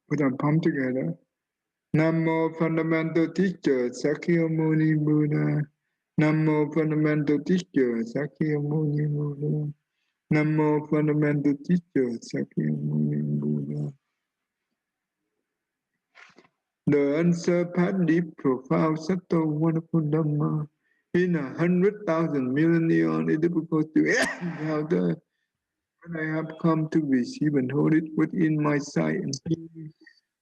Put our palm together. Namo fundamental teacher, Sakyamuni Buddha. Namo fundamental teacher, Sakyamuni Buddha. Namo fundamental teacher, Sakyamuni Buddha. The unsurpassed, profound, subtle, wonderful Dhamma in 100,000 million eons is difficult to encounter. When I have come to receive and hold it within my sight and hearing,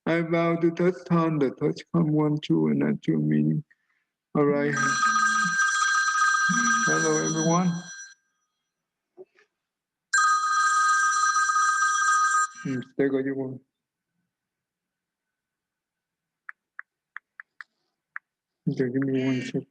I vow to touch on the touch come one true and natural meaning. All right. Hello, everyone. Stay go you want. Okay, give me 1 sec.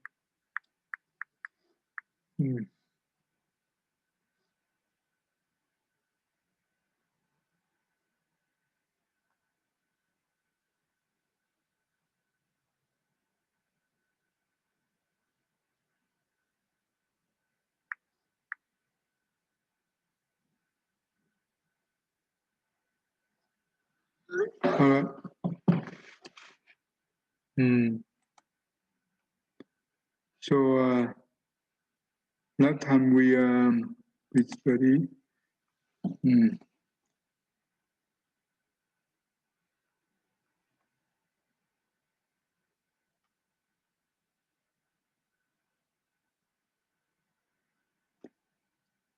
All right. So last time we study.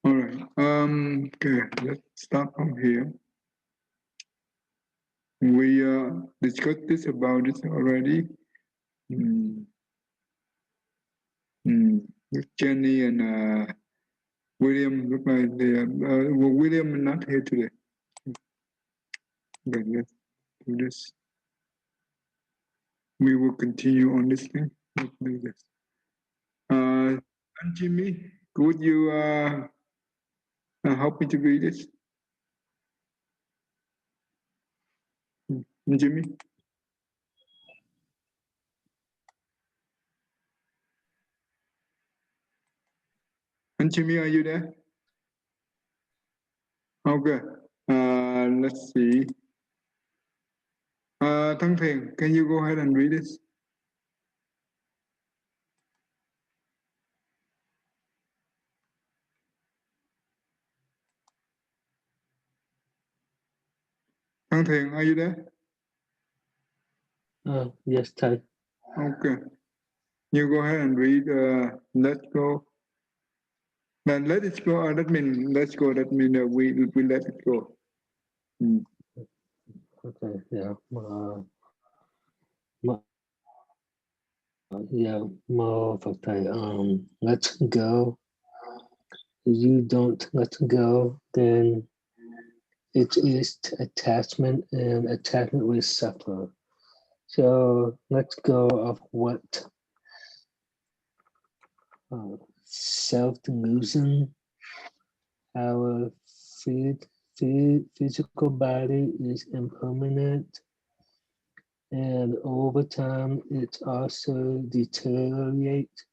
All right. Okay, let's start from here. We discussed this about this already. Jenny and William look like they are. Well, William is not here today. Okay, let's do this. We will continue on this thing. Let's do this. Jimmy, could you help me to read this? Jimmy? Jimmy, are you there? Okay. Let's see. Thăng Thiền, can you go ahead and read this? Thăng Thiền, are you there? Yes, Thầy. Okay. You go ahead and read. Let's go. Then let it go. That means let's go. That means we let it go. Okay. Yeah. More Phật Thầy. Let's go. If you don't let go, then it is attachment, and attachment will suffer. So let's go of what self-delusion. Our physical body is impermanent, and over time it also deteriorates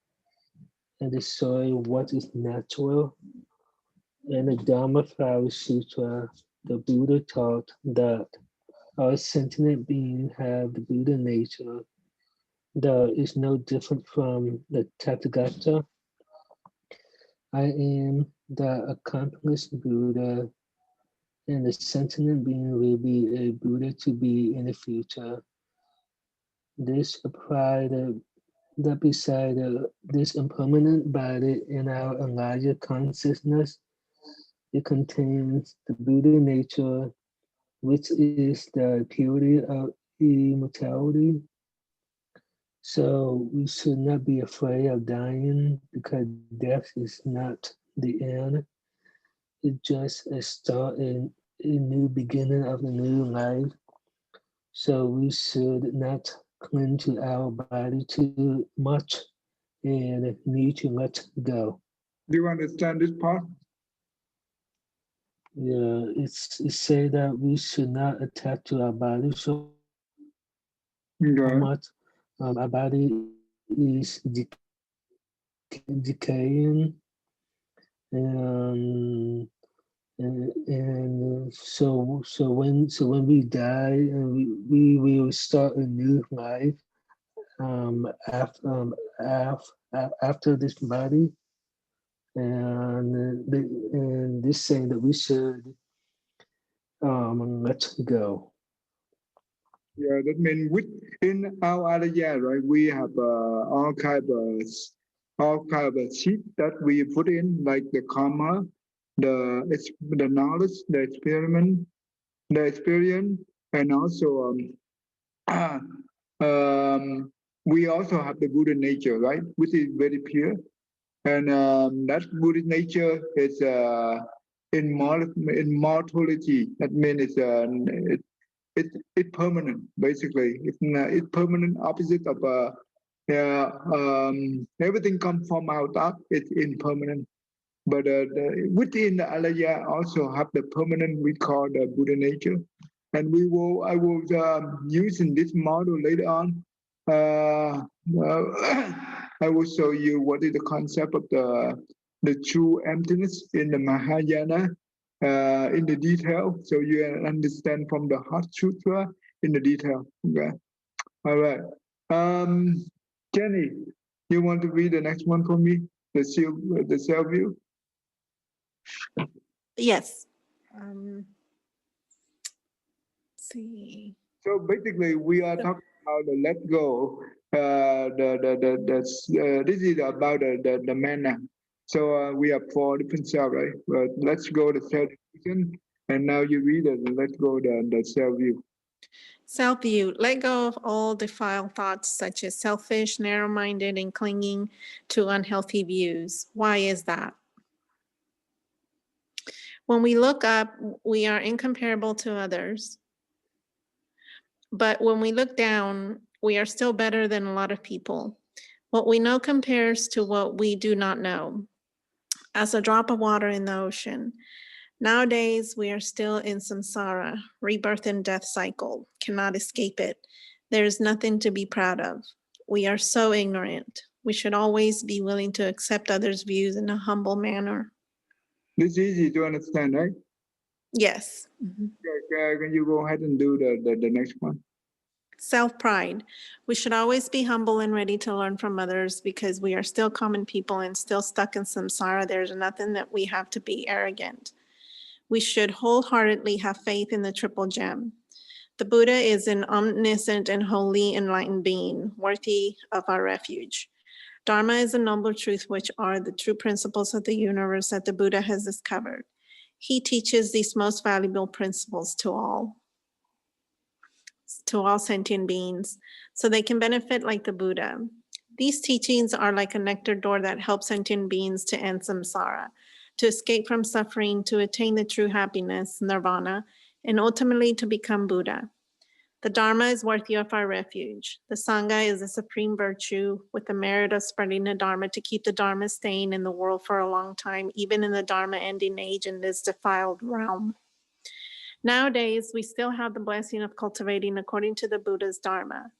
and destroys what is natural. In the Dharma Sutra, the Buddha taught that all sentient beings have the Buddha nature. There is no different from the Tathagata. I am the accomplished Buddha, and the sentient being will be a Buddha to be in the future. This applies that beside this impermanent body in our enlarged consciousness, it contains the Buddha nature, which is the purity of immortality. So we should not be afraid of dying, because death is not the end. It's just a start in a new beginning of a new life. So we should not cling to our body too much and need to let go. Do you understand this part? Yeah, it's say that we should not attach to our body so much. Our body is decaying, and and when we die, we will start a new life after after this body, and this saying that we should let go. Yeah, that means within our Alaya, right? We have all kind of seed that we put in, like the karma, the knowledge, the experiment, the experience, and also we also have the Buddha nature, right? Which is very pure, and that Buddha nature is immortality. That means it's permanent. Basically, it's permanent opposite of yeah, everything comes from our thought. It's impermanent. But within the alaya also have the permanent we call the Buddha nature, and I will using this model later on. I will show you what is the concept of the true emptiness in the Mahayana in the detail, so you understand from the Heart Sutra in the detail. Okay, all right. Um, Jenny, you want to read the next one for me? The self view. Yes. See. So basically, we are talking about the let go. This is about the manna. So we have four different self, right? But let's go to self vision, and now you read it and let's go the self view. Self view. Let go of all defiled thoughts such as selfish, narrow minded, and clinging to unhealthy views. Why is that? When we look up, we are incomparable to others. But when we look down, we are still better than a lot of people. What we know compares to what we do not know, as a drop of water in the ocean. Nowadays, we are still in samsara, rebirth and death cycle, cannot escape it. There is nothing to be proud of. We are so ignorant. We should always be willing to accept others' views in a humble manner. This is easy to understand, right? Yes. Can you go ahead and do the next one? Self-pride. We should always be humble and ready to learn from others because we are still common people and still stuck in samsara. There's nothing that we have to be arrogant. We should wholeheartedly have faith in the triple gem. The Buddha is an omniscient and wholly enlightened being, worthy of our refuge. Dharma is a noble truth, which are the true principles of the universe that the Buddha has discovered. He teaches these most valuable principles to all sentient beings, so they can benefit like the Buddha. These teachings are like a nectar door that helps sentient beings to end samsara, to escape from suffering, to attain the true happiness, nirvana, and ultimately to become Buddha. The Dharma is worthy of our refuge. The Sangha is a supreme virtue with the merit of spreading the Dharma to keep the Dharma staying in the world for a long time, even in the Dharma ending age in this defiled realm. Nowadays, we still have the blessing of cultivating according to the Buddha's Dharma.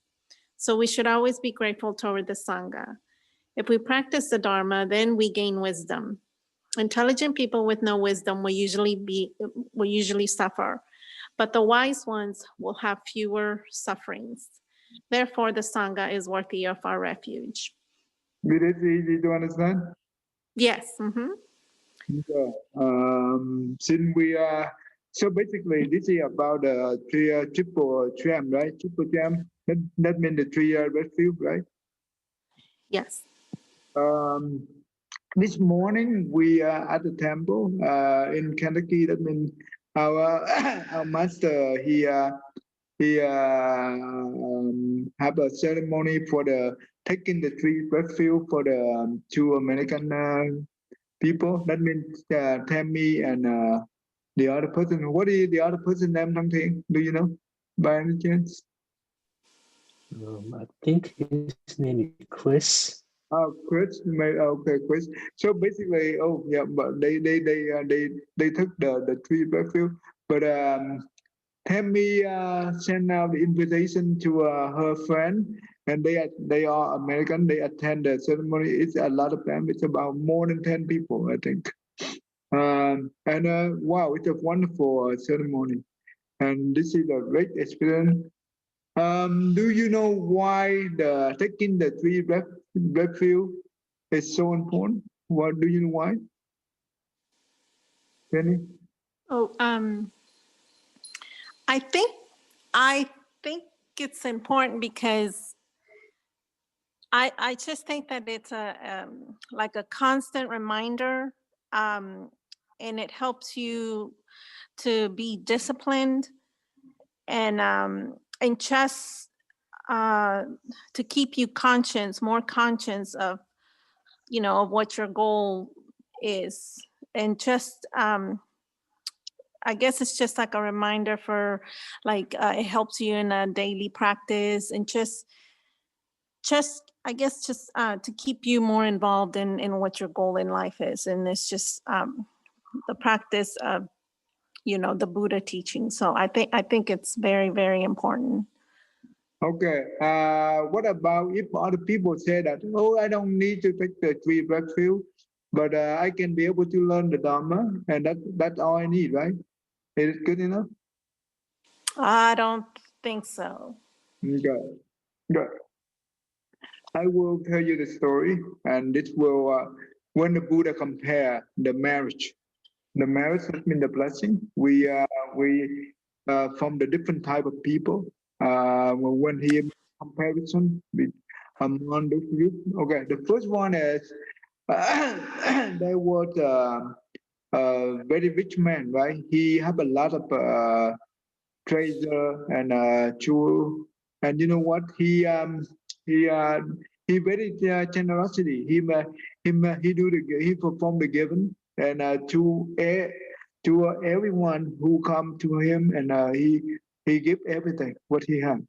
So we should always be grateful toward the Sangha. If we practice the Dharma, then we gain wisdom. Intelligent people with no wisdom will usually suffer, but the wise ones will have fewer sufferings. Therefore, the Sangha is worthy of our refuge. It is easy to understand. Yes. Mm-hmm. Yeah. Since we are so basically this is about the triple gem, right? Triple gem. That means the three red field, right? Yes. Um, this morning we are at the temple in Kentucky. That means our our master he have a ceremony for the taking the three red field for the two American people. That means Tammy and the other person. What is the other person name? Something? Do you know by any chance? I think his name is Chris. Oh, Chris. Okay, Chris. So basically, oh yeah, but they took the three backfield, but Tammy sent out the invitation to her friend, and they are American. They attend the ceremony. It's a lot of them. It's about more than 10 people, I think. And wow, it's a wonderful ceremony, and this is a great experience. Do you know why the taking the breath field is so important? What do you know why? Penny? Oh, I think I think it's important because I just think that it's a like a constant reminder, and it helps you to be disciplined and just to keep you more conscious of of what your goal is, and just I guess it's just like a reminder for like it helps you in a daily practice and just I guess just to keep you more involved in what your goal in life is, and it's just the practice of the Buddha teaching. So I think it's very, very important. Okay. What about if other people say that, oh, I don't need to take the three breath field, but I can be able to learn the Dharma, and that's all I need, right? Is it good enough? I don't think so. Okay. Good. I will tell you the story, and this will when the Buddha compare the marriage. The marriage has been the blessing. We from the different type of people. When he comparison with among those group. Okay, the first one is there was a very rich man, right? He have a lot of treasure and jewel, and you know what? He he very generosity. He do he perform the giving and to everyone who come to him, and he give everything what he had.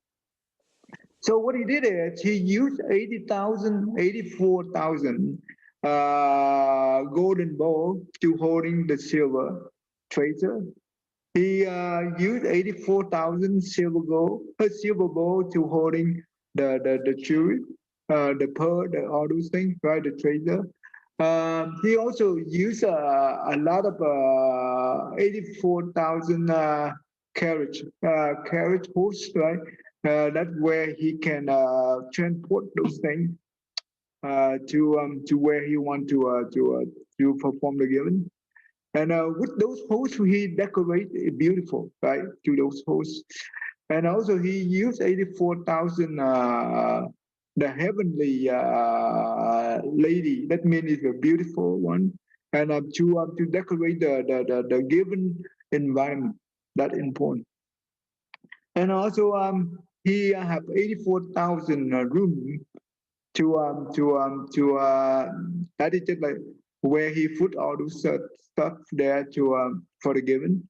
So what he did is he used 84,000 golden bowl to holding the silver treasure. He used 84,000 silver bowl to holding the jewelry, the pearl, all those things, right? The treasure. He also used a lot of 84,000 carriage horse, right? That's where he can transport those things to where he want to perform the giving. And with those hosts, he decorate it beautiful, right? To those hosts, and also he used 84,000 the heavenly lady. That means it's a beautiful one, and to decorate the given environment. That important. And also he have 84,000 room that is just like where he put all those stuff there to for the given,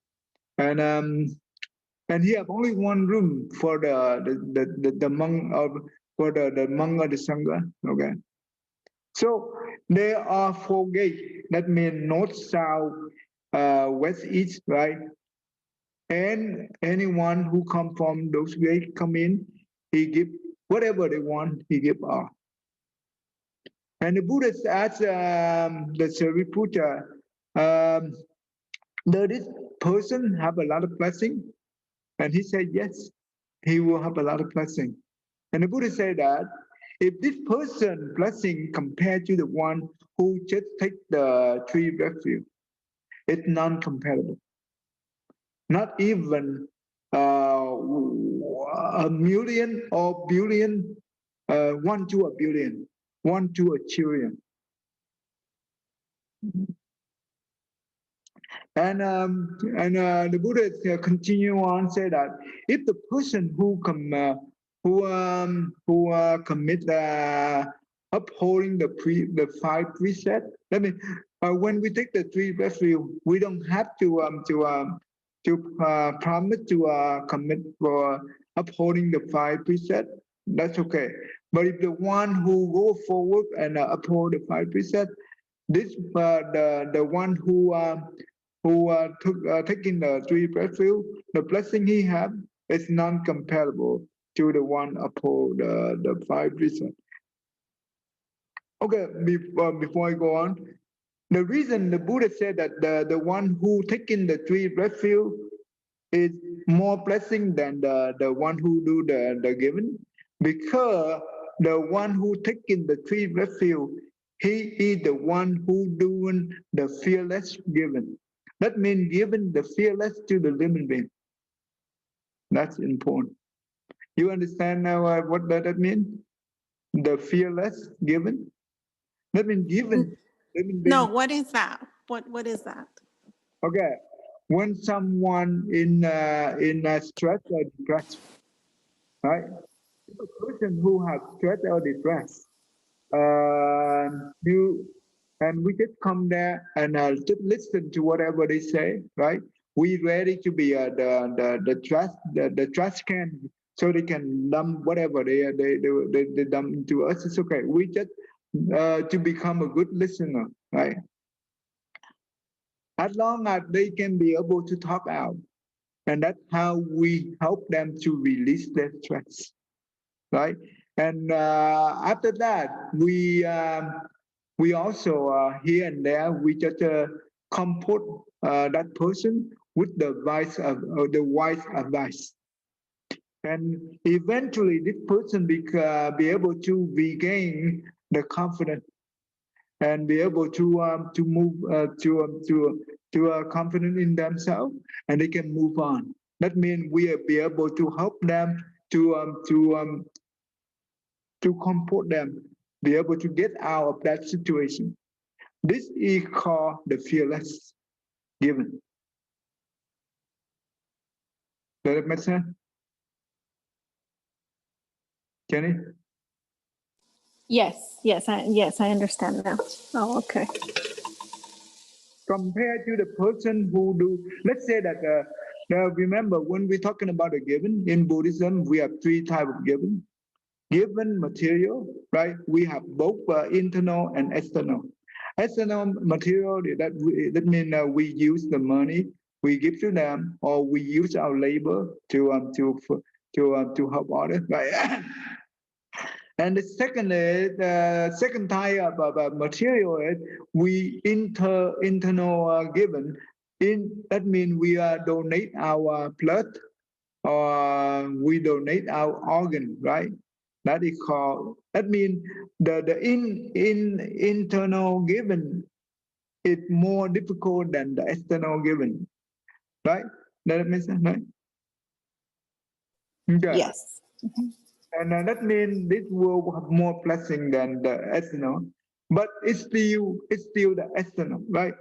and he have only one room for the monk of for the monk of the sangha. Okay, so there are four gates. That means north, south, west, east, right? And anyone who come from those gates come in, he give whatever they want. He give all. And the Buddha asked the Sariputta, does this person have a lot of blessing? And he said, yes, he will have a lot of blessing. And the Buddha said that if this person blessing compared to the one who just take the three refuge, it's non-comparable. Not even a million or billion, one to a billion, one to a trillion. And the Buddha continue on say that if the person who commit upholding the five precepts, I mean, when we take the three refuge, we don't have to promise to commit for upholding the five precepts. That's okay. But if the one who go forward and uphold the five precepts, this the one who taking the three refuge, the blessing he have is non-comparable to the one uphold the five precepts. Okay, before I go on, The reason the Buddha said that the one who taking the three refuge is more blessing than the one who do the giving, because the one who taking the three refuge, he is the one who doing the fearless giving. That means giving the fearless to the living being. That's important. You understand now what that means? The fearless giving. That means giving living being. No, what is that? What is that? Okay, when someone in stress or depressed, right? If a person who has stress or depressed, you and we just come there and just listen to whatever they say, right? We ready to be the trust can, so they can dump whatever they dump into us. It's okay. We just to become a good listener, right? As long as they can be able to talk out, and that's how we help them to release their stress, right? And after that, we also here and there we just comfort that person with the wise advice, and eventually this person be able to regain the confidence and be able to move confident in themselves, and they can move on. That means we will be able to help them to comfort them, be able to get out of that situation. This is called the fearless giving. Does that make sense? Jenny? Yes, I understand now. Oh, okay. Compared to the person who do, let's say that, remember when we're talking about a giving, in Buddhism, we have three types of giving. Given material, right? We have both internal and external. External material, that means we use the money we give to them, or we use our labor to help others, right? And the second type of material is we internal given. That means we donate our blood, or we donate our organ, right? That is called. That means the internal given is more difficult than the external given, right? That makes sense, right? Okay. Yes. And that means this will have more blessing than the external, but it's still the external, right?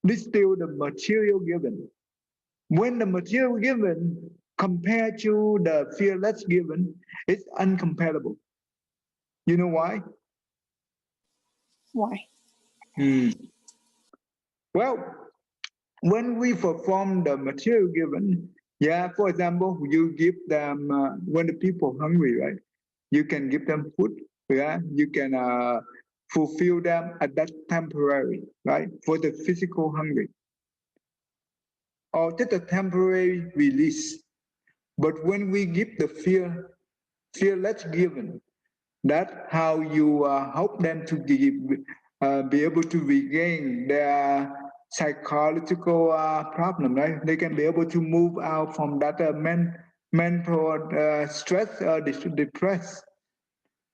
This still the material given. When the material given compared to the fearless given, it's uncomparable. You know why? Why? Well, when we perform the material given, yeah, for example, you give them, when the people hungry, right? You can give them food, yeah? You can fulfill them at that temporary, right? For the physical hungry. Or just a temporary release. But when we give the fearless given, that's how you help them to be able to regain their psychological problem, right? They can be able to move out from that mental stress or depressed,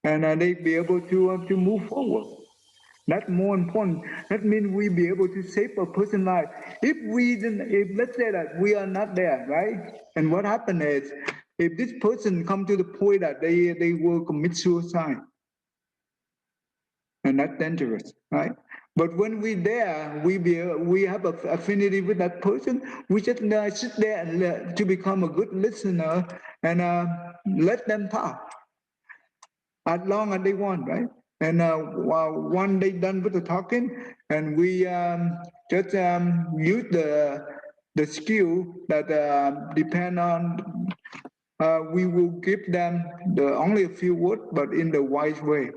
and they be able to move forward. That's more important. That means we be able to save a person's life. If let's say that we are not there, right? And what happened is, if this person come to the point that they will commit suicide, and that's dangerous, right? But when we there, we have an affinity with that person. We just sit there and to become a good listener and let them talk as long as they want, right? And when they done with the talking, and we just use the skill that depend on. We will give them the only a few words, but in the wise way,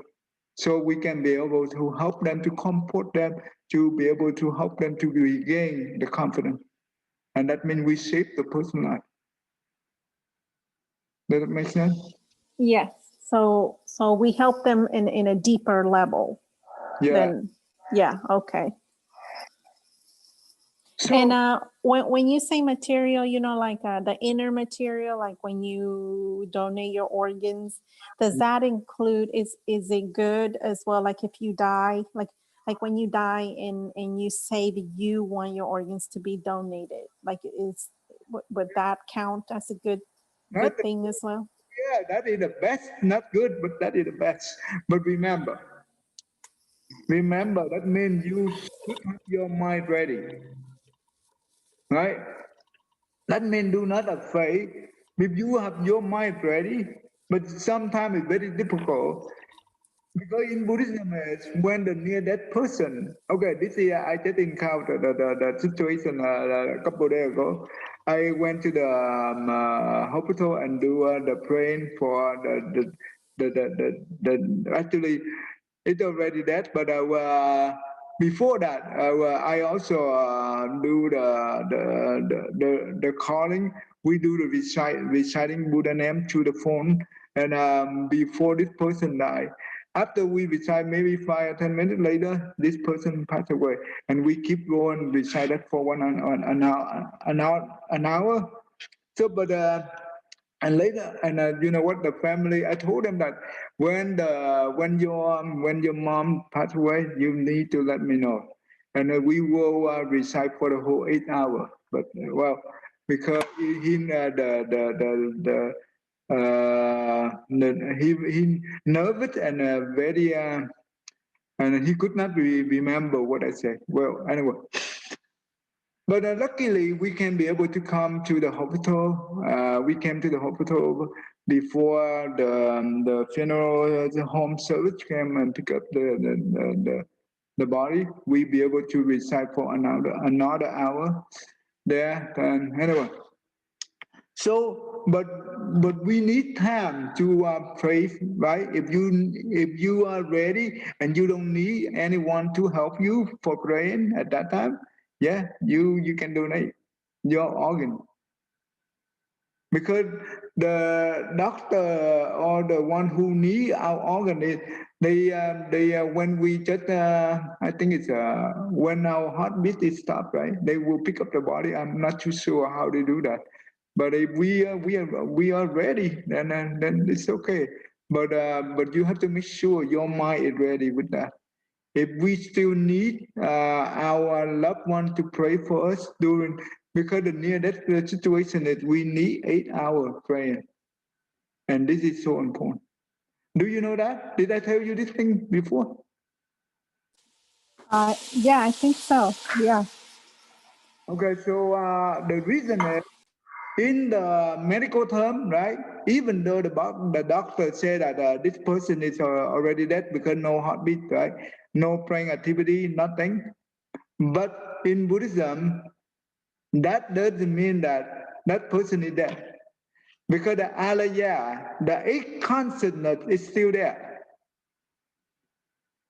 so we can be able to help them, to comfort them, to be able to help them to regain the confidence, and that means we save the person's life. Does that make sense? Yes. So we help them in a deeper level. Yeah. Yeah. Okay. So And when you say material, you know, like the inner material, like when you donate your organs, does that include, is it good as well? Like if you die, like when you die and you say that you want your organs to be donated, like would that count as a good that, thing as well? yeah, that is the best. Not good, but that is the best. But remember, that means you should have your mind ready, right? That means do not afraid. If you have your mind ready, but sometimes it's very difficult. Because in Buddhism, when the near-death person, okay, this year I just encountered the situation a couple of days ago. I went to the hospital and do the praying for actually, it's already dead, but before that, I also do the calling. We do the reciting Buddha name through the phone, and before this person died. After we recite, maybe 5 or 10 minutes later, this person passed away, and we keep going recite that for an hour. So, but and later, and you know what? The family, I told them that when your mom passed away, you need to let me know, and we will recite for the whole 8 hours. But well, because he nervous and very and he could not remember what I said. Well, anyway, but luckily we can be able to come to the hospital. We came to the hospital before the funeral the home service came and pick up the body. We be able to recite for another hour there. And anyway, so, but we need time to pray, right? If you are ready and you don't need anyone to help you for praying at that time, yeah, you can donate your organ, because the doctor or the one who need our organ is they when we just I think it's when our heartbeat is stopped, right? They will pick up the body. I'm not too sure how they do that, but if we are ready, then it's okay. But you have to make sure your mind is ready with that. If we still need our loved one to pray for us during, because the near death situation is we need 8 hours praying, and this is so important. Do you know that? Did I tell you this thing before? Yeah, I think so. Yeah. Okay, so the reason is in the medical term, right? Even though the doctor said that this person is already dead because no heartbeat, right? No praying activity, nothing. But in Buddhism, that doesn't mean that that person is dead, because the alaya, the eight consciousness is still there,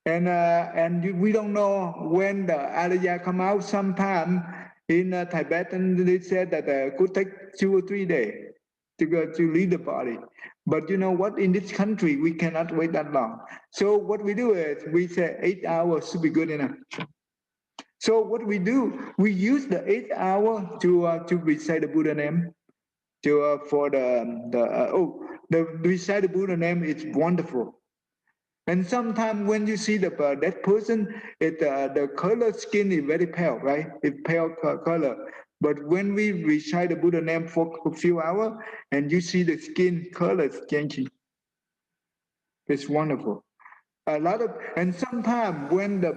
and we don't know when the alaya come out. Sometime in Tibet, and they said that it could take 2 or 3 days to leave the body. But you know what? In this country, we cannot wait that long. So what we do is we say 8 hours should be good enough. So what we do, we use the 8 hour to recite the Buddha name. To for the recite the Buddha name is wonderful. And sometimes when you see that person, the color skin is very pale, right? It's pale color. But when we recite the Buddha name for a few hours, and you see the skin color changing, it's wonderful. A lot of, and sometimes when the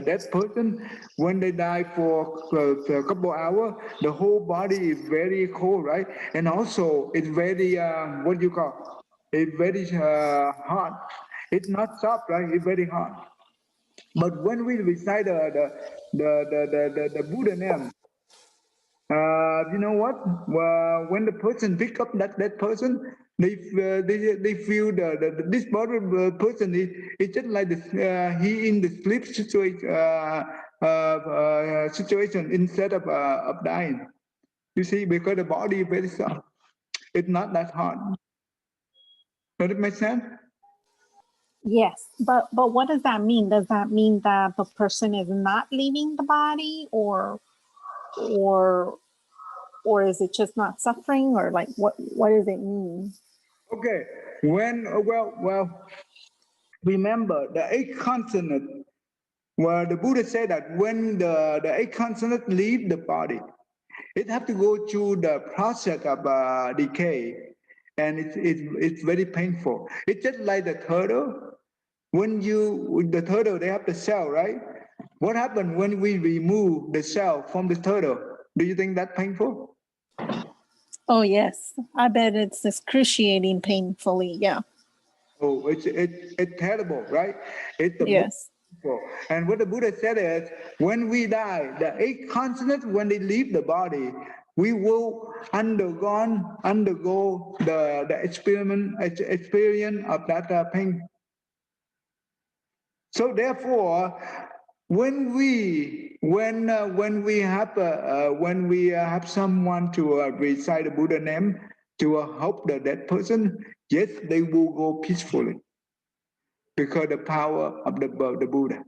dead person, when they die for a couple hours, the whole body is very cold, right? And also it's very what you call, it's very hot. It's not soft, right? It's very hot. But when we recite the Buddha name, you know what? When the person pick up that person, they feel this body person is just like he in the sleep situation instead of dying. You see, because the body is very soft, it's not that hard. Does it make sense? Yes, but what does that mean? Does that mean that the person is not leaving the body, or is it just not suffering, or like what does it mean? Okay, when well, remember the eight consonant. Well, the Buddha said that when the eight consonant leave the body, it have to go through the process of decay, and it's very painful. It's just like the turtle. When the turtle, they have the shell, right? What happened when we remove the shell from the turtle? Do you think that's painful? Oh yes, I bet it's excruciating painfully. Yeah. Oh, it's terrible, right? It's the most Yes. painful. And what the Buddha said is, when we die, the eight consonants, when they leave the body, we will undergo the experience of that pain. So therefore, when we have someone to recite the Buddha name to help the dead person, yes, they will go peacefully because the power of the Buddha.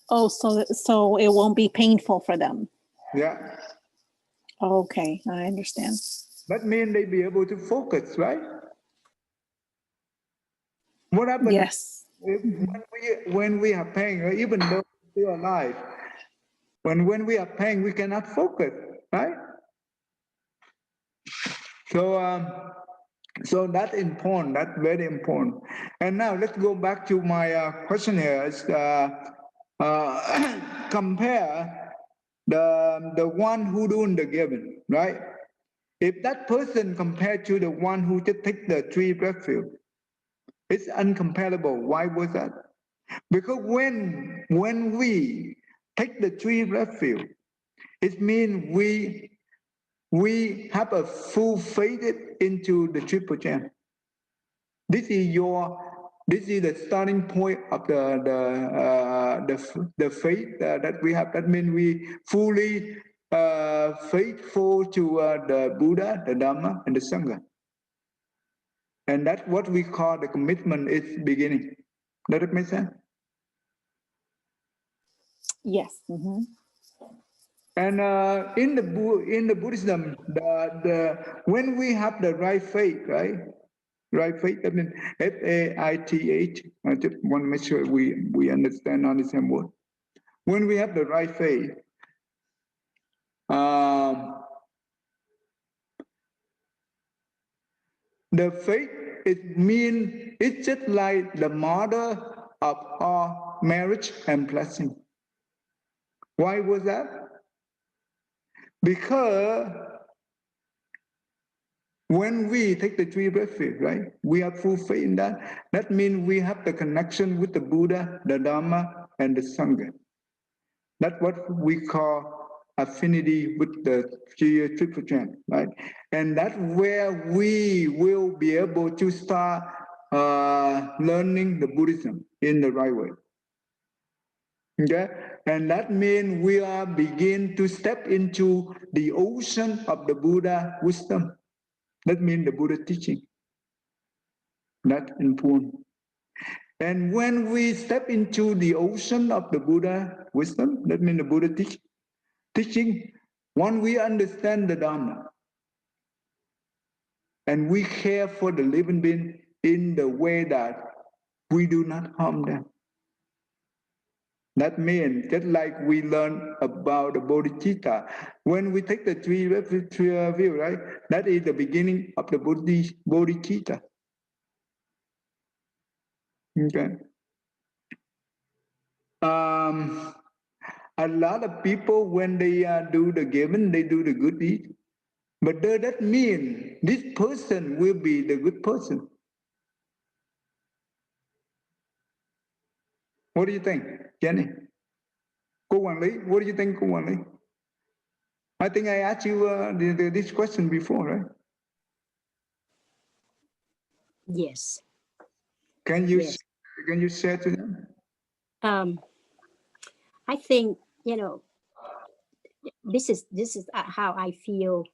Oh, so it won't be painful for them. Yeah, Okay, I understand. that means they be able to focus, right? What happens Yes. when we are pain, or even though we're still alive? When we are pain, we cannot focus, right? So so that's important. That's very important. And now let's go back to my question here. Compare the one who doing the giving, right? If that person compared to the one who just take the three refuge, it's uncomparable. Why was that? Because when we take the three refuge, it means we have a full faith into the triple gem. This is the starting point of the faith that we have. That means we fully faithful to the Buddha, the Dhamma, and the Sangha. And that's what we call the commitment is beginning. Does it make sense? Yes. Mm-hmm. And in the Buddhism, when we have the right faith, right? Right faith, I mean faith. I just want to make sure we understand on the same word. When we have the right faith, um, the faith it's just like the mother of our marriage and blessing. Why was that? Because when we take the three refuge, right, we have full faith in that. That means we have the connection with the Buddha, the Dhamma, and the Sangha. That's what we call affinity with the triple gem, right? And that's where we will be able to start learning the Buddhism in the right way. Okay, and that means we are begin to step into the ocean of the Buddha wisdom. That means the Buddha teaching. That's important. And when we step into the ocean of the Buddha wisdom, that means the Buddha teaching, when we understand the Dhamma and we care for the living being in the way that we do not harm them. That means just like we learn about the Bodhicitta, when we take the three view, right? That is the beginning of the Bodhicitta. Okay. A lot of people, when they do the giving, they do the good deed. But does that mean this person will be the good person? What do you think, Jenny? Cô quản lý, what do you think, cô quản lý? I think I asked you this question before, right? Yes. Can you Yes. share to them? I think, you know, this is how I feel.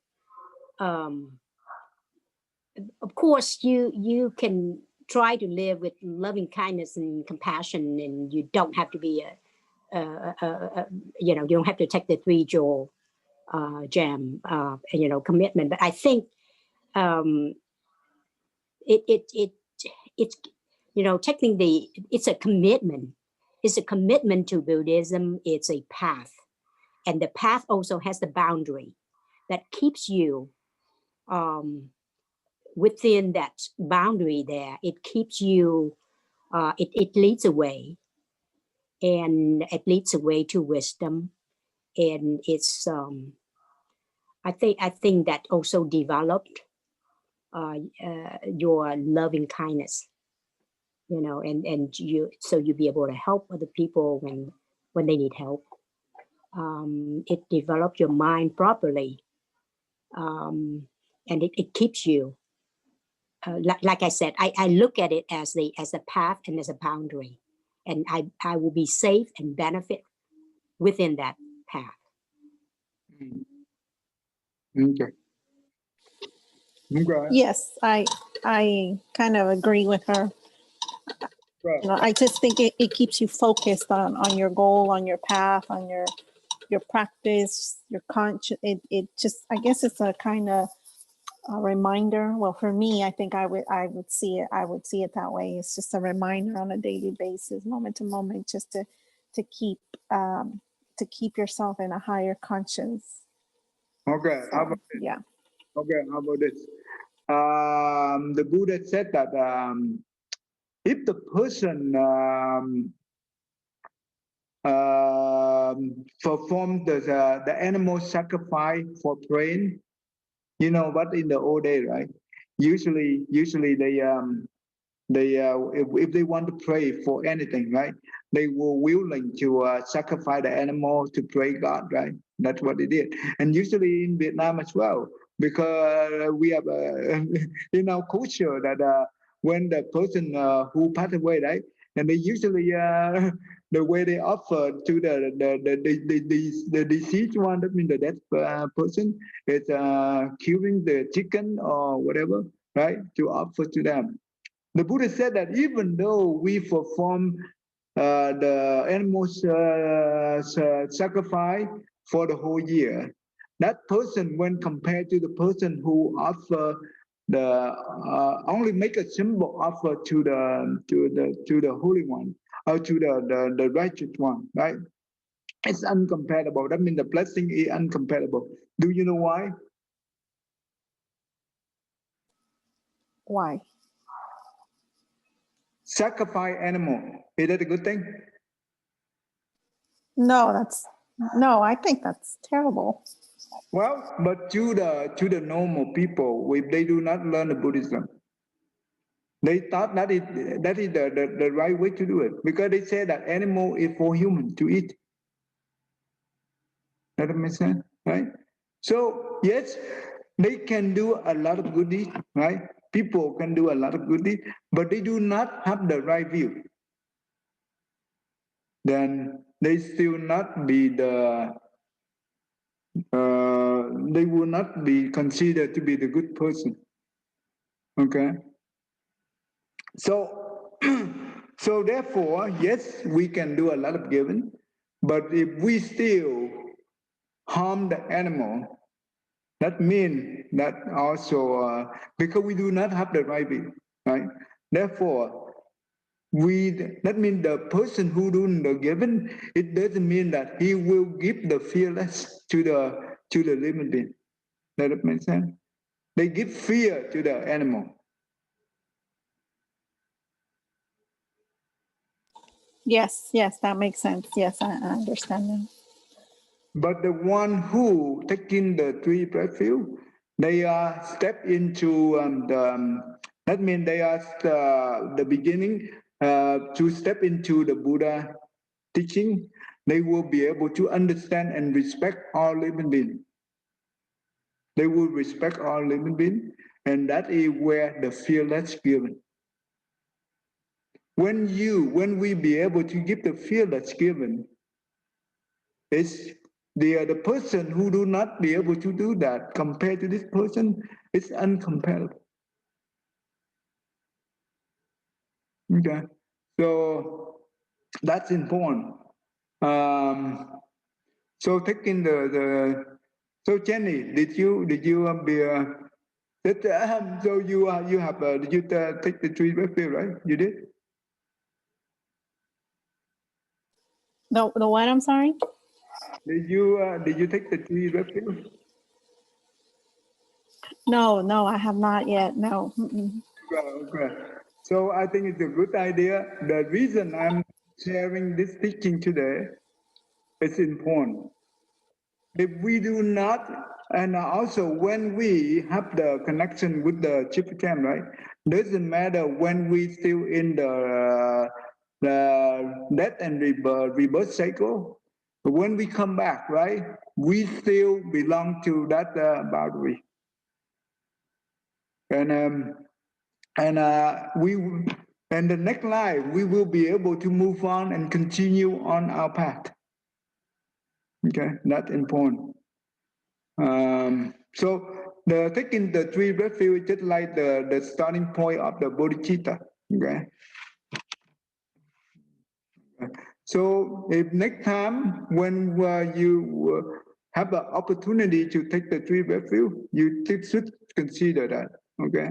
Of course, you can try to live with loving kindness and compassion, and you don't have to be you don't have to take the 3 jewel gem, commitment. But I think it's taking it's a commitment. It's a commitment to Buddhism. It's a path, and the path also has the boundary that keeps you within that boundary. There, it keeps you. It leads away, and it leads away to wisdom, and it's. I think that also developed your loving kindness, and you be able to help other people when they need help. It develops your mind properly, and it keeps you. Like I said, I look at it as a path and as a boundary, and I will be safe and benefit within that path. Okay. Okay. Yes, I kind of agree with her. Right. I just think it keeps you focused on your goal, on your path, on your practice, your conscious. It just, I guess it's a kind of a reminder. Well, for me, I think I would see it that way. It's just a reminder on a daily basis, moment to moment, just to keep yourself in a higher conscience. Okay. So, How about this? yeah. Okay. How about this? The Buddha said that if the person perform the animal sacrifice for praying, but in the old day, right? Usually they if they want to pray for anything, right? They were willing to sacrifice the animal to pray God, right? That's what they did, and usually in Vietnam as well, because we have in our culture that when the person who passed away, right, and they usually the way they offer to the deceased one, that means the dead person, is killing the chicken or whatever, right, to offer to them. The Buddha said that even though we perform the animals sacrifice for the whole year, that person, when compared to the person who offer the only make a simple offer to the holy one, or to the righteous one, right? It's uncomparable. That means the blessing is uncomparable. Do you know why? Why? Sacrifice animal. Is that a good thing? No, I think that's terrible. Well, but to the normal people, if they do not learn the Buddhism, they thought that is the right way to do it, because they say that animal is for human to eat. That makes sense, right? So yes, they can do a lot of good deeds, right? People can do a lot of good deeds, but they do not have the right view. Then they still not be they will not be considered to be the good person. Okay. So, so therefore, yes, we can do a lot of giving, but if we still harm the animal, that means that also because we do not have the right view, right? Therefore, that means the person who doing the giving, it doesn't mean that he will give the fearless to the living being. Does that make sense? They give fear to the animal. Yes, that makes sense. Yes, I understand that. But the one who taking the 3 refuge, they are step into that means they are the beginning to step into the Buddha teaching. They will be able to understand and respect all living beings. They will respect all living beings, and that is where the fearless given. When we be able to give the fearless given, it's the person who do not be able to do that compared to this person is uncomparable. Okay, so that's important. So taking so Jenny, did you be so you have did you take the 3 red pill, right? You did. The what? I'm sorry. Did you take the 3 red pill? No, I have not yet. No. Okay. So I think it's a good idea. The reason I'm sharing this teaching today is important. If we do not, and also when we have the connection with the Chipitan, right? Doesn't matter when we still in the death and rebirth cycle. But when we come back, right? We still belong to that boundary. And we and the next life we will be able to move on and continue on our path. Okay, that's important. So taking the 3 refuge just like the starting point of the Bodhicitta. Okay. So if next time when you have the opportunity to take the 3 refuge, you should consider that. Okay.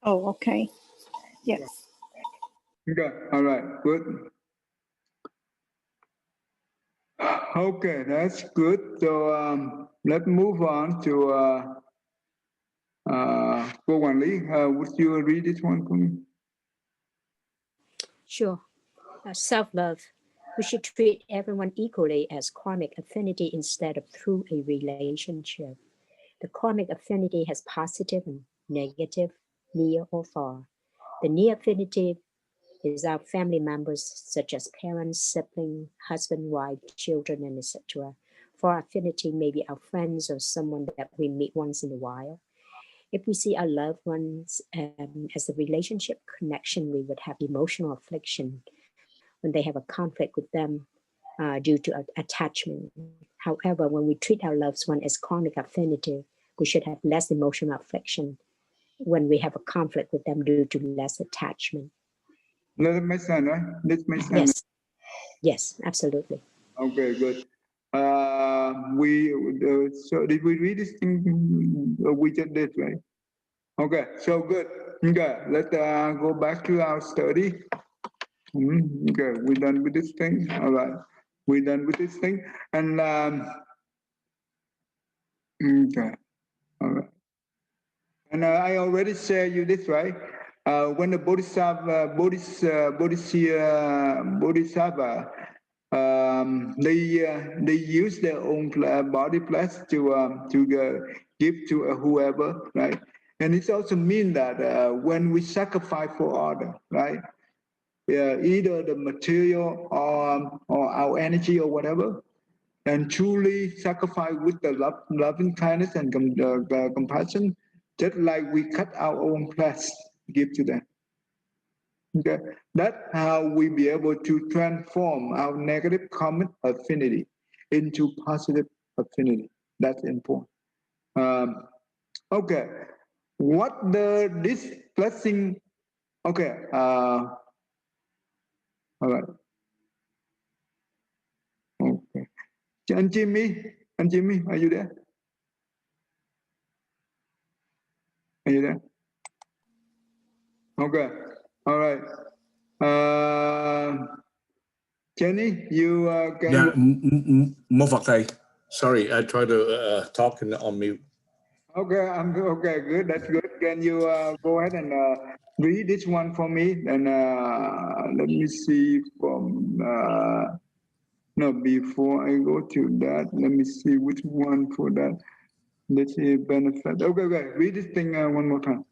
Oh, okay. Yes. Okay. All right. Good. Okay, that's good. So let's move on to cô quản lý. Would you read this one for me? Sure. Self-love. We should treat everyone equally as karmic affinity instead of through a relationship. The karmic affinity has positive and negative, near or far. The near affinity is our family members such as parents, siblings, husband, wife, children, and etc. Far affinity may be our friends or someone that we meet once in a while. If we see our loved ones as a relationship connection, we would have emotional affliction when they have a conflict with them due to attachment. However, when we treat our loved one as karmic affinity, we should have less emotional affliction when we have a conflict with them due to less attachment. Does it make sense, right? This makes sense. Yes, yes, absolutely. Okay, good. So did we read this thing? We just did, right? Okay, so good. Okay, let's go back to our study. Okay, we're done with this thing. All right, we're done with this thing. And okay, all right. And I already shared you this, right? When the Bodhisattva, they use their own body flesh to give to whoever, right? And it also means that when we sacrifice for others, right? Either the material or our energy or whatever, and truly sacrifice with the loving kindness and compassion, just like we cut our own flesh, give to them. Okay, that's how we be able to transform our negative karmic affinity into positive affinity. That's important. Okay, what this blessing? Okay, all right. Okay, and Jimmy, are you there? Are you there? Okay, all right. Jenny, you can. Yeah, Mo Phật thầy. Sorry, I try to talk on mute. Okay, okay, good. That's good. Can you go ahead and read this one for me? And let me see from. No, before I go to that, let me see which one for that. Let's see benefit. Okay, okay. Read this thing one more time.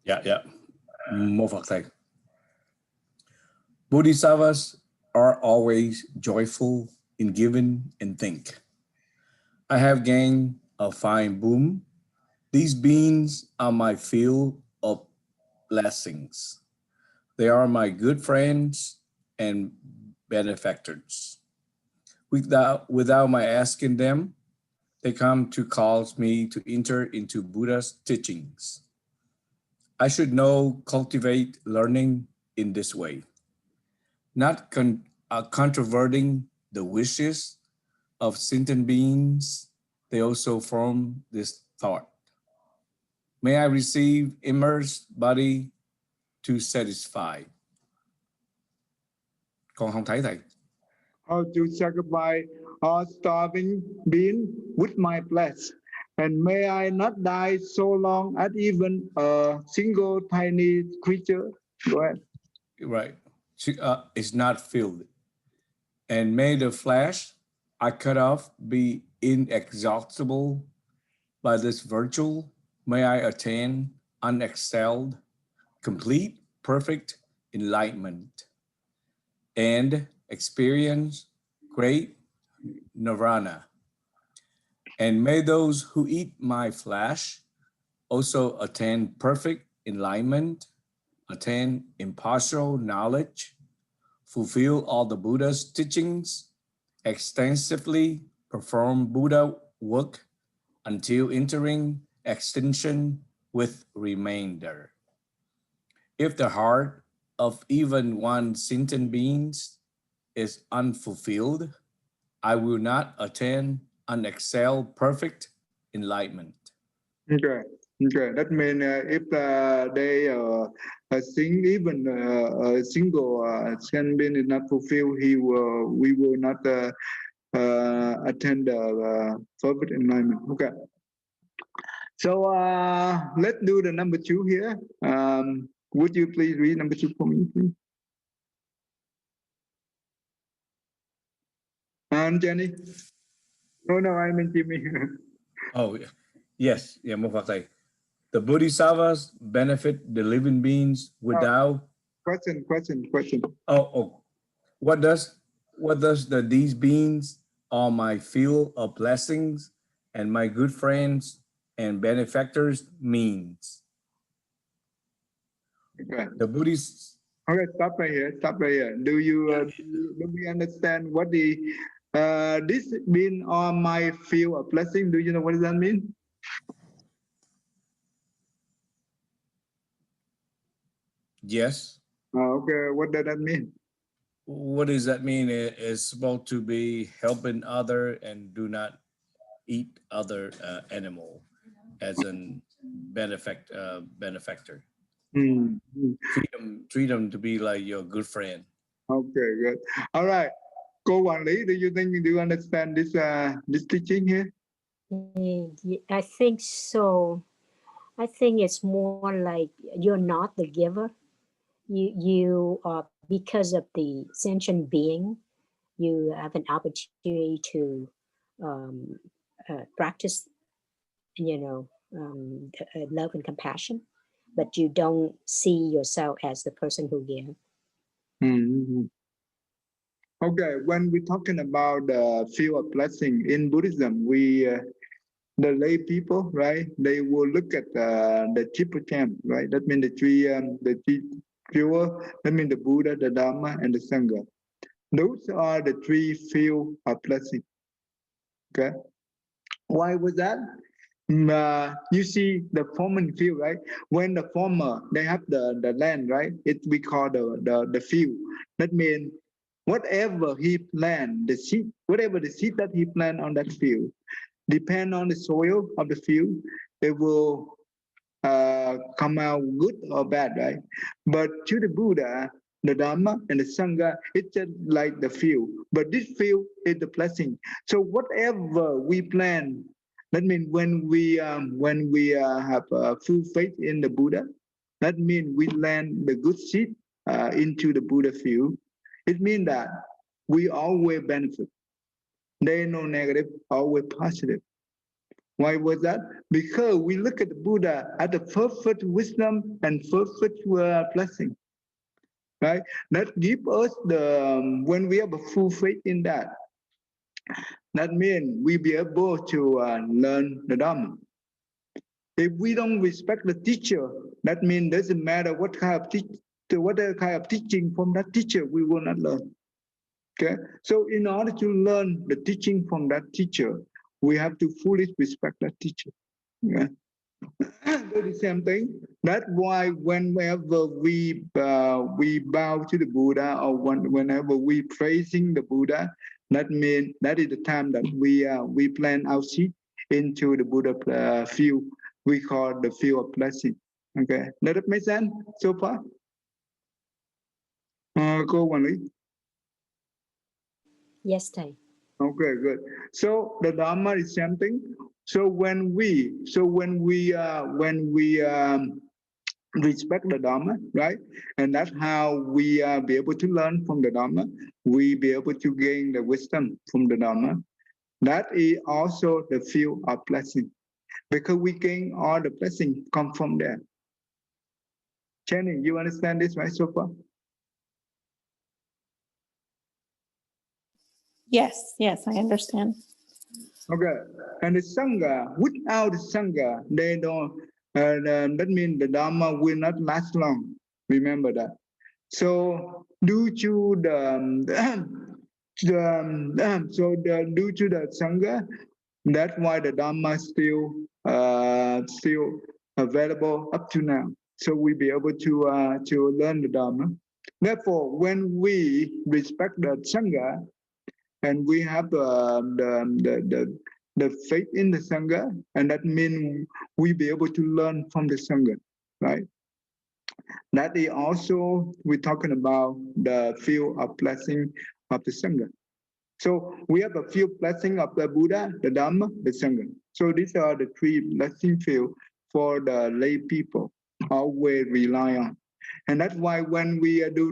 Yeah. Mo Phật thầy. Bodhisattvas are always joyful in giving and think. I have gained a fine boon. These beings are my field of blessings. They are my good friends and benefactors. Without my asking them, they come to cause me to enter into Buddha's teachings. I should know, cultivate learning in this way, not controverting the wishes of sentient beings. They also form this thought. May I receive immersed body to satisfy. Con không thấy thầy. How to sacrifice a starving being with my flesh. And may I not die so long as even a single tiny creature. Go ahead. Right. Is not filled. And may the flesh I cut off be inexhaustible by this virtue. May I attain unexcelled, complete, perfect enlightenment and experience great nirvana. And may those who eat my flesh also attain perfect enlightenment, attain impartial knowledge, fulfill all the Buddha's teachings, extensively perform Buddha work until entering extinction with remainder. If the heart of even one sentient being is unfulfilled, I will not attain unexcelled perfect enlightenment. Okay. Okay. That means if they sing even a single sentient being is not fulfilled, we will not attend the perfect enlightenment. Okay. So let's do the number 2 here. Would you please read number 2 for me, please? And Jenny? Oh no, I mean Jimmy. Oh, yes. Yeah, Mufaktay. The Bodhisattvas benefit the living beings without. Question. Oh. What does these beings are my field of blessings and my good friends and benefactors means? Okay. The Buddhists. Okay, stop right here. Do we understand what the this being on my field of blessing? Do you know what does that mean? Yes. Okay, what does that mean? What does that mean? It is supposed to be helping other and do not eat other animal as an benefactor. Treat them to be like your good friend. Okay, good. All right. Cô quản lý, do you understand this teaching here? I think so. I think it's more like you're not the giver. You are, because of the sentient being, you have an opportunity to practice, love and compassion, but you don't see yourself as the person who gives. Okay, when we're talking about the field of blessing in Buddhism, the lay people, right? They will look at the Chippacam, right? That means the three pure. That means the Buddha, the Dharma, and the Sangha. Those are the 3 field of blessing. Okay, why was that? You see the forming field, right? When the former they have the land, right? We call the field. That means whatever he plant, whatever the seed that he plant on that field, depend on the soil of the field, it will come out good or bad, right? But to the Buddha, the Dharma, and the Sangha, it's just like the field. But this field is the blessing. So whatever we plant, that means when we have full faith in the Buddha, that means we plant the good seed into the Buddha field. It means that we always benefit. There is no negative, always positive. Why was that? Because we look at the Buddha as the perfect wisdom and perfect blessing, right? That gives us when we have a full faith in that, that means we be able to learn the Dharma. If we don't respect the teacher, that means doesn't matter what kind of teaching from that teacher, we will not learn. Okay, so in order to learn the teaching from that teacher, we have to fully respect that teacher. Yeah. do the same thing. That's why whenever we bow to the Buddha, or whenever we praising the Buddha, that means that is the time that we plant our seed into the Buddha field. We call the field of blessing. Okay, does that make sense so far? Cô quản lý. Yes, thầy. Okay, good. So the Dharma is something. So when we respect the Dharma, right? And that's how we be able to learn from the Dharma. We be able to gain the wisdom from the Dharma. That is also the field of blessing, because we gain all the blessing come from there. Jenny, you understand this right so far? Yes, yes, I understand. Okay, and the Sangha, without the Sangha, they don't, that means the Dharma will not last long. Remember that. So due to due to the Sangha, that's why the Dharma is still available up to now. So we be able to learn the Dharma. Therefore, when we respect the Sangha, and we have the faith in the Sangha, and that means we be able to learn from the Sangha, right? That is also, we're talking about the field of blessing of the Sangha. So we have a few blessing of the Buddha, the Dhamma, the Sangha. So these are the three blessing field for the lay people, always rely on. And that's why when we do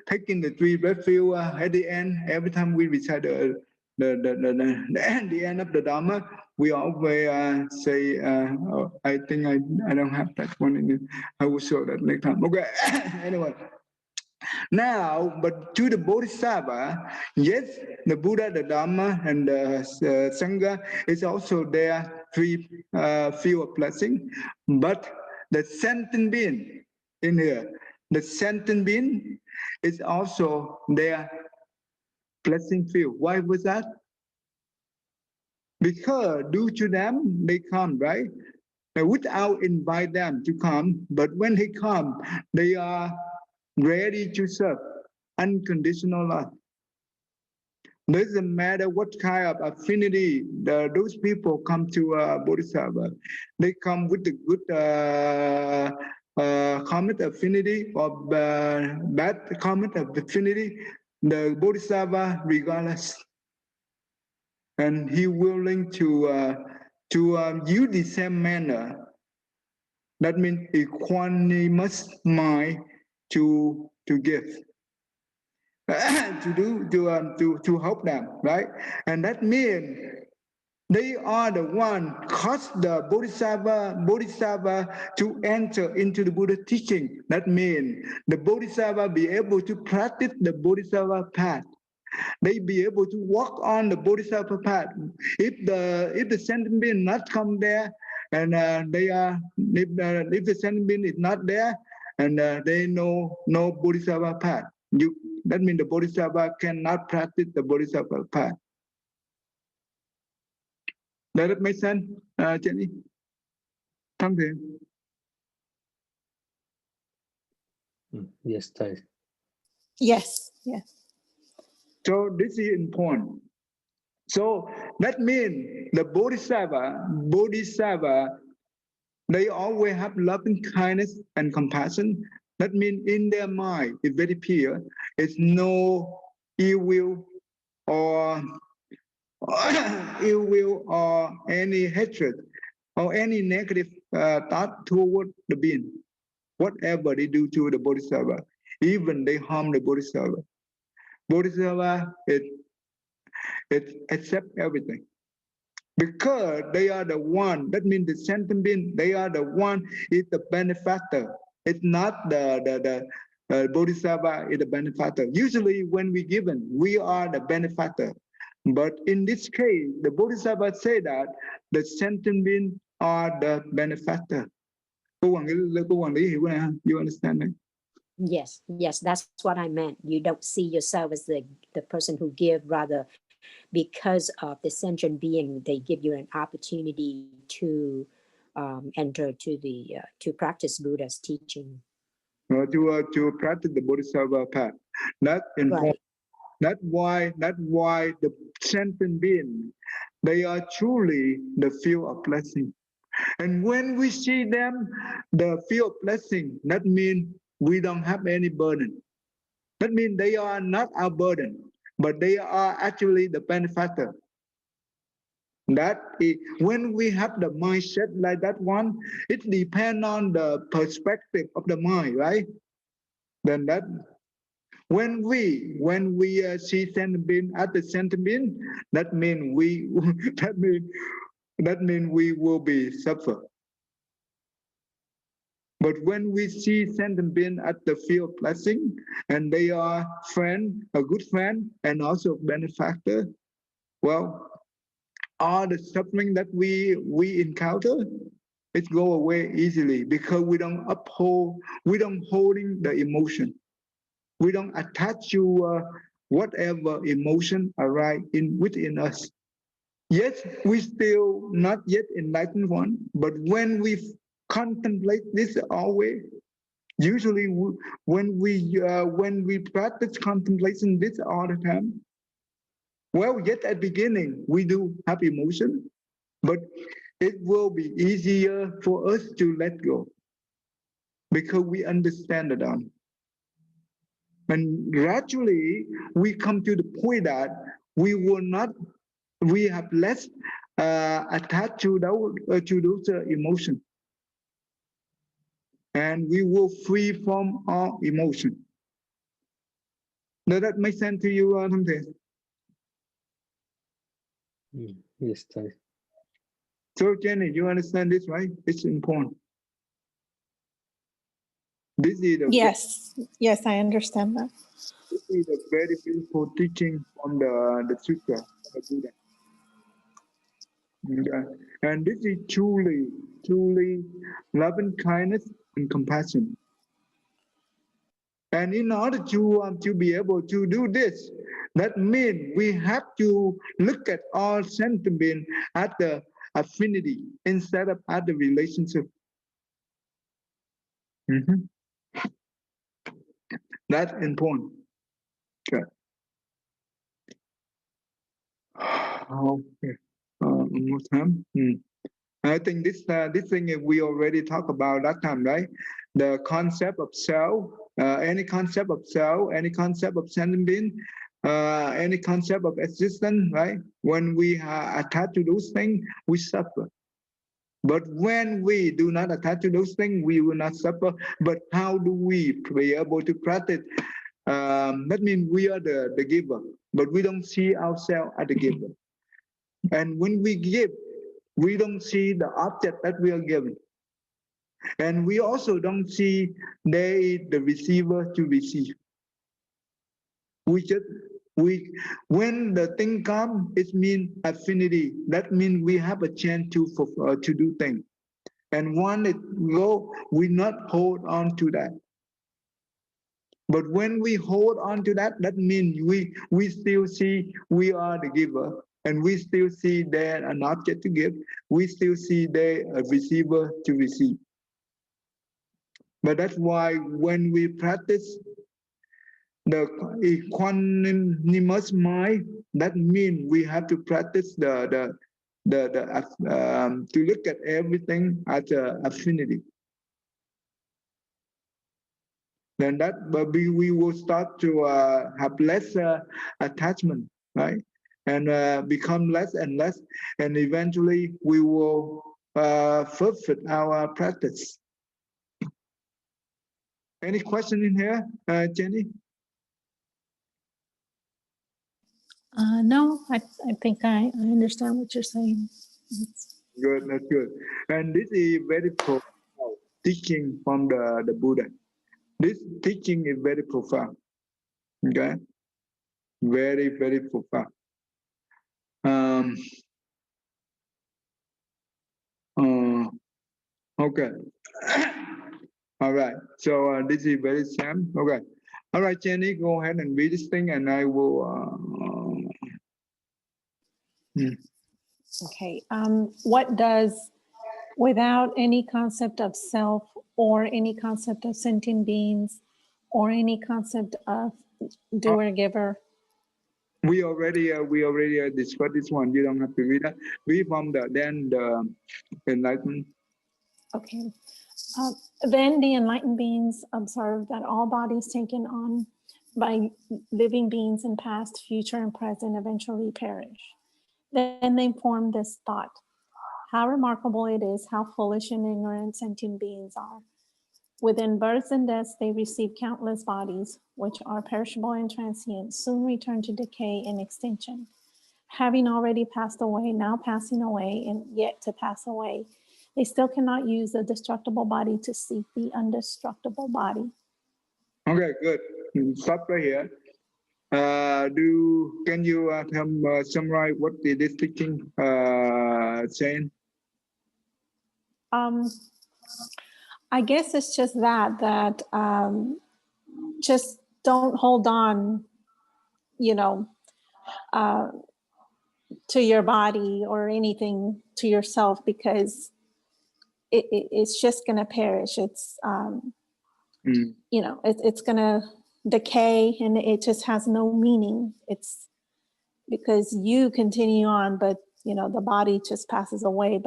taking the three red field at the end, every time we recite the end of the Dharma, we always say, oh, I think I don't have that one in it. I will show that next time. Okay, anyway. Now, but to the Bodhisattva, yes, the Buddha, the Dhamma, and the Sangha is also their three field of blessing. But the sentient being in here, the sentient being is also their blessing field. Why was that? Because due to them, they come, right? Without invite them to come, but when they come, they are ready to serve. Unconditional love. Doesn't matter what kind of affinity those people come to Bodhisattva. They come with the good common affinity or bad common affinity. The Bodhisattva regardless, and he willing to use the same manner. That means equanimous mind to give. to help them, right? And that means they are the one cause the bodhisattva to enter into the Buddha teaching. That means the bodhisattva be able to practice the bodhisattva path. They be able to walk on the bodhisattva path. If the sentient being not come there, and if the sentient being is not there, and they know no bodhisattva path, that means the Bodhisattva cannot practice the Bodhisattva path. Does that make sense, Jenny? Thank you. Yes, thầy. Yes, yes. So this is important. So that means the Bodhisattva, they always have loving kindness and compassion. That means in their mind, it's very pure. It's no ill will or any hatred or any negative thought toward the being. Whatever they do to the Bodhisattva, even they harm the Bodhisattva. Bodhisattva, it accepts everything. Because they are the one, that means the sentient being, they are the one, is the benefactor. It's not the Bodhisattva is the benefactor. Usually when we given, we are the benefactor. But in this case, the Bodhisattva say that the sentient being are the benefactor. You understand me? Yes, yes, that's what I meant. You don't see yourself as the person who give, rather because of the sentient being, they give you an opportunity to enter to practice Buddha's teaching. To practice the Bodhisattva path. That's important. Right. That's why the sentient being, they are truly the field of blessing. And when we see them, the field of blessing, that means we don't have any burden. That means they are not our burden, but they are actually the benefactor. That is, when we have the mindset like that one, it depends on the perspective of the mind, right? Then that when we see sentient being as the sentient being, that means we that mean we will be suffer. But when we see sentient being at the field of blessing, and they are friend, a good friend, and also benefactor, well, all the suffering that we encounter, it go away easily because we don't holding the emotion. We don't attach to whatever emotion arise within us. Yes, we still not yet enlightened one, but when we contemplate this always, usually when we practice contemplation this all the time, well, yet at beginning we do have emotion, but it will be easier for us to let go because we understand it on. And gradually we come to the point that we have less attached to those emotions, and we will free from all emotion. Does that make sense to you, Thangte? Yes, Thầy. So Jenny, you understand this, right? It's important. This is Yes, I understand that. This is a very beautiful teaching from the Sutra, the Buddha. And this is truly loving kindness and compassion. And in order to be able to do this, that means we have to look at all sentiment at the affinity instead of at the relationship. That's important. Okay. Okay. One more time. I think this thing we already talked about that time, right? The concept of self, any concept of self, any concept of sentient being, any concept of existence, right? When we attach to those things, we suffer. But when we do not attach to those things, we will not suffer. But how do we be able to practice? That means we are the giver, but we don't see ourselves as the giver. And when we give, we don't see the object that we are giving. And we also don't see the receiver to receive. When the thing comes, it means affinity. That means we have a chance to do things. And when it go, we not hold on to that. But when we hold on to that, that means we still see we are the giver. And we still see there an object to give. We still see there a receiver to receive. But that's why when we practice the equanimous mind, that means we have to practice to look at everything as an affinity. Then we will start to have less attachment, right? And become less and less, and eventually we will perfect our practice. Any question in here, Jenny? No, I think I understand what you're saying. Good, that's good. And this is very profound teaching from the Buddha. This teaching is very profound. Okay, very profound. Okay. All right. So this is very Sam. Okay. All right, Jenny, go ahead and read this thing, and I will. Okay. What does, without any concept of self or any concept of sentient beings or any concept of doer giver? We already discussed this one. You don't have to read that. We from the enlightenment. Okay. Then the enlightened beings observe that all bodies taken on by living beings in past, future, and present eventually perish. Then they form this thought: how remarkable it is how foolish and ignorant sentient beings are. Within births and deaths, they receive countless bodies, which are perishable and transient, soon return to decay and extinction. Having already passed away, now passing away, and yet to pass away, they still cannot use the destructible body to seek the undestructible body. Okay, good. Stop right here. Can you summarize what this teaching saying? I guess it's just that just don't hold on, you know, to your body or anything to yourself, because it's just going to perish. It's, you know, it's going to decay, and it just has no meaning. It's because you continue on, but, you know, the body just passes away.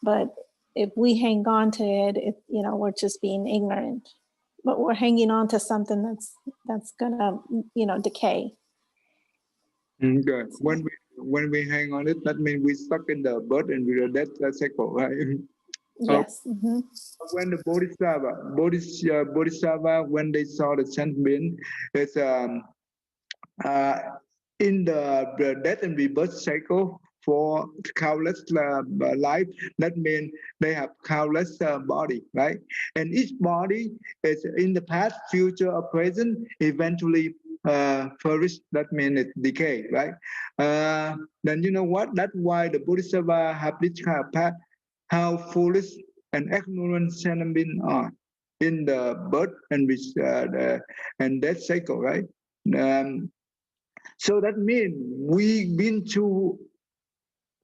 But if we hang on to it, you know, we're just being ignorant. But we're hanging on to something that's gonna, you know, decay. Good. When we hang on it, that means we stuck in the birth and we are death cycle, right? Yes. When the Bodhisattva, when they saw the sentiment, it's in the death and rebirth cycle for countless life. That means they have countless body, right? And each body is in the past, future, or present, eventually perish. That means it decay, right? Then you know what? That's why the Bodhisattva have this kind of path, how foolish and ignorant sentiment are in the birth and death cycle, right? So that means we've been through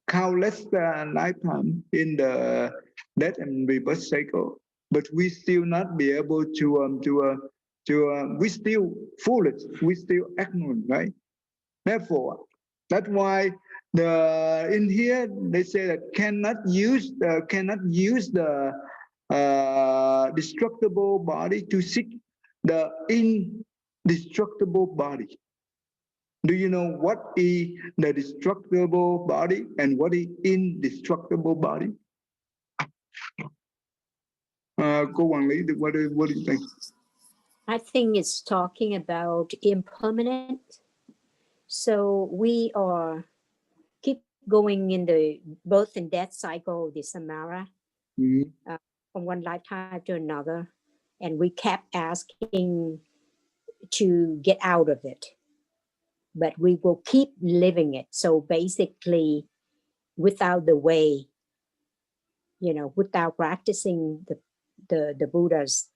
countless lifetime in the death and rebirth cycle, but we still not be able we still foolish, we still ignorant, right? Therefore, that's why in here they say that cannot use the destructible body to seek the indestructible body. Do you know what is the destructible body and what is indestructible body? Cô quản lý, what do you think? I think it's talking about impermanent. So we are keep going in the birth and death cycle, the samara, from one lifetime to another, and we kept asking to get out of it, but we will keep living it. So basically, without the way, you know, without practicing the Buddha's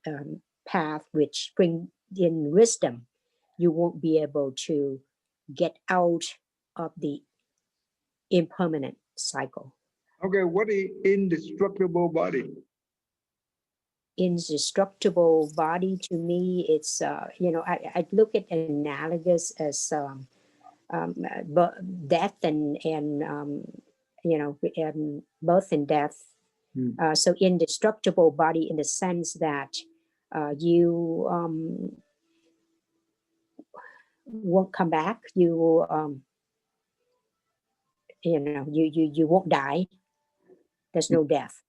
path, which bring in wisdom, you won't be able to get out of the impermanent cycle. Okay, what is indestructible body? Indestructible body, to me, it's you know, I look at analogous as death and you know, birth and death. So indestructible body in the sense that you won't come back. You you know, you won't die. There's no death.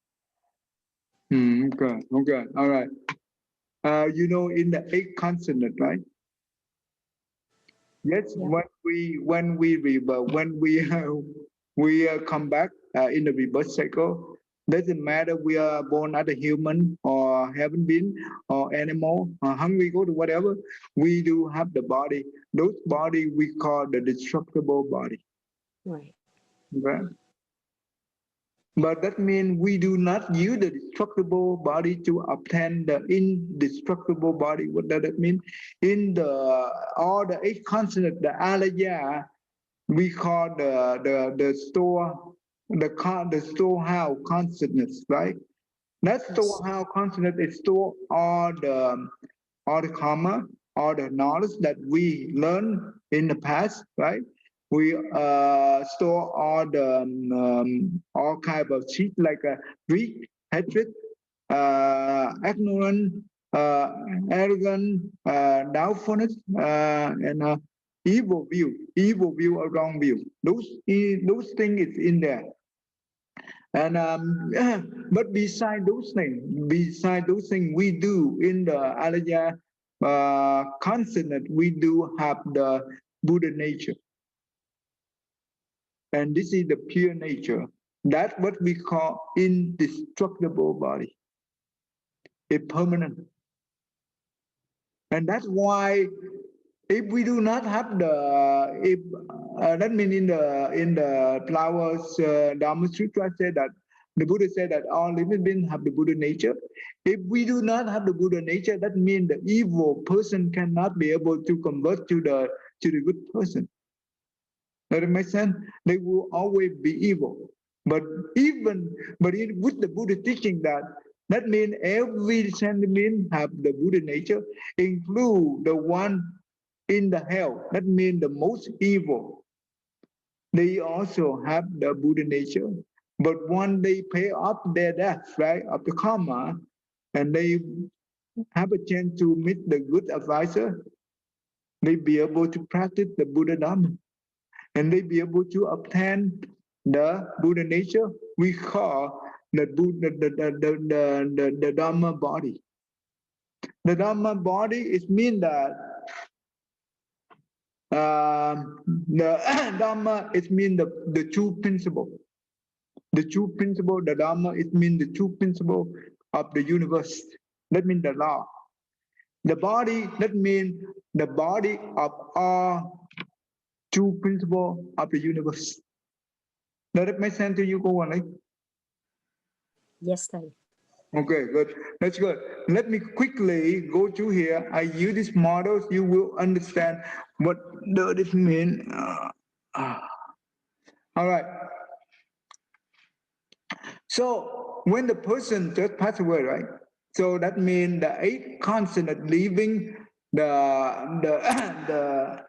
Okay, all right. You know, in the eighth consonant, right? Yes, yeah. when we rebirth, when we come back in the rebirth cycle, doesn't matter we are born as a human or haven't been or animal or hungry, go to whatever, we do have the body. Those body we call the destructible body. Right. Okay. But that means we do not use the destructible body to obtain the indestructible body. What does that mean? In all the eight consonants, the alaya, we call the storehouse consciousness, right? That storehouse consciousness is store all the karma, all the knowledge that we learned in the past, right? We store all kind of shit like greed, hatred, ignorance, arrogance, doubtfulness, and evil view or wrong view. Those things is in there. And but beside those things, we do in the Alaya consonant, we do have the Buddha nature, and this is the pure nature. That's what we call indestructible body, a permanent. And that's why if we do not have that means in the flowers Dharma Sutra said that the Buddha said that all living beings have the Buddha nature. If we do not have the Buddha nature, that means the evil person cannot be able to convert to the good person. Does it make sense? They will always be evil. But with the Buddha teaching that means every sentiment have the Buddha nature, include the one in the hell. That means the most evil. They also have the Buddha nature. But when they pay off their debt, right, of the karma, and they have a chance to meet the good advisor, they be able to practice the Buddha Dharma. And they be able to obtain the Buddha nature. We call the Dharma body. The Dharma body is mean that the Dharma is mean the true principle. The true principle, the Dharma, it means the true principle of the universe. That means the law. The body, that means the body of all true principle of the universe. Does that make sense to you, Kowan? Yes, thầy. Okay, good. That's good. Let me quickly go through here. I use these models. You will understand what does this mean. All right. So when the person just passed away, right? So that means the 8 consonant leaving the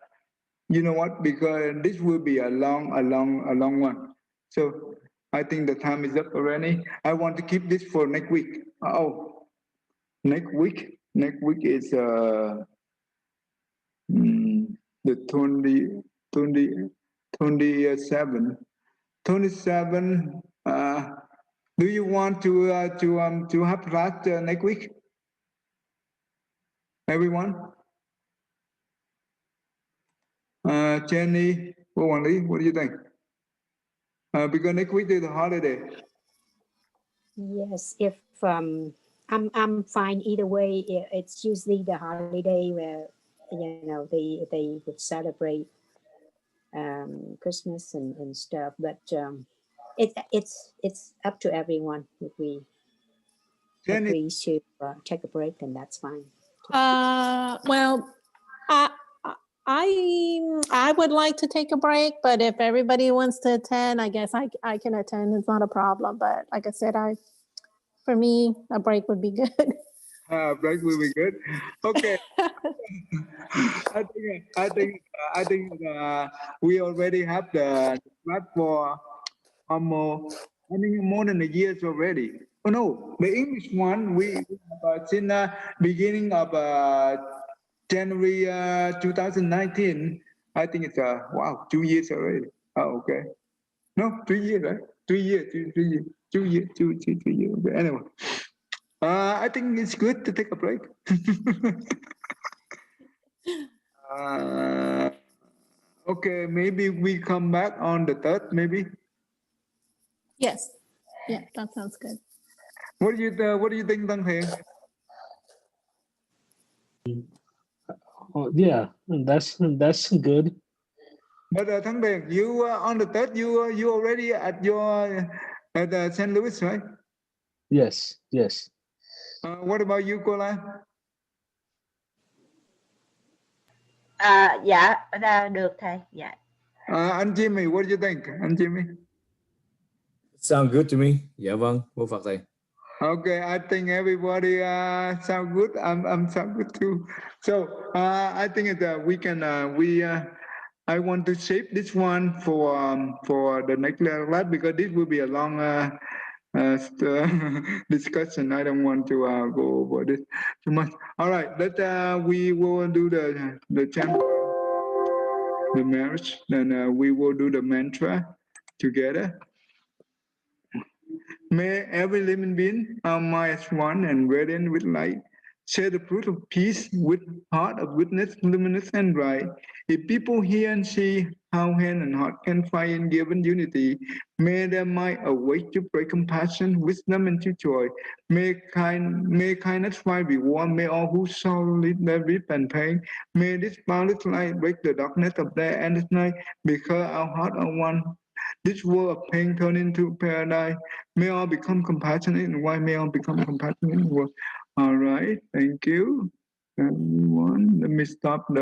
you know what? Because this will be a long one. So I think the time is up already. I want to keep this for next week. Oh, next week is the 27. Do you want to have class next week? Everyone? Jenny, what do you think? Because next week is a holiday. Yes, if I'm fine either way. It's usually the holiday where they would celebrate Christmas and stuff. But it's up to everyone. If we Jenny, agree to take a break, then that's fine. Well, I would like to take a break, but if everybody wants to attend, I guess I can attend. It's not a problem. But like I said, for me, a break would be good. break will be good. Okay. I think we already have the class for almost more than a year already. Oh no, the English one we have since beginning of January 2019. I think it's wow, 2 years already. Oh, okay. No, 3 years, right? 3 years, 3 years, 2 years, 3 years. Okay. Anyway, I think it's good to take a break. Okay, maybe we come back on the 3rd, maybe. Yes. Yeah, that sounds good. What do you think, Tăng Thiện? Oh, yeah, that's good. But Thắng Thiện, you on the 3rd, you already at St. Louis, right? Yes. What about you, Cô Lan? Dạ được thầy. Dạ. Anh Jimmy, what do you think? Anh Jimmy? Sound good to me. Dạ vâng, vô Phật thầy. Okay, I think everybody sound good. I'm sound good too. So I think that we can I want to shape this one for the next class because this will be a long discussion. I don't want to go over this too much. All right, we will do the chant, the marriage, then we will do the mantra together. May every living being, our mind as one and radiant with light, share the fruit of peace with heart of witness, luminous and bright. If people hear and see how hand and heart can find in given unity, may their mind awake to pray compassion, wisdom, and to joy. May kindness find reward. May all who sorely their weep and pain. May this boundless light break the darkness of their endless night, because our hearts are one. This world of pain turn into paradise. May all become compassionate, and why may all become compassionate in the world? All right, thank you, everyone. Let me stop the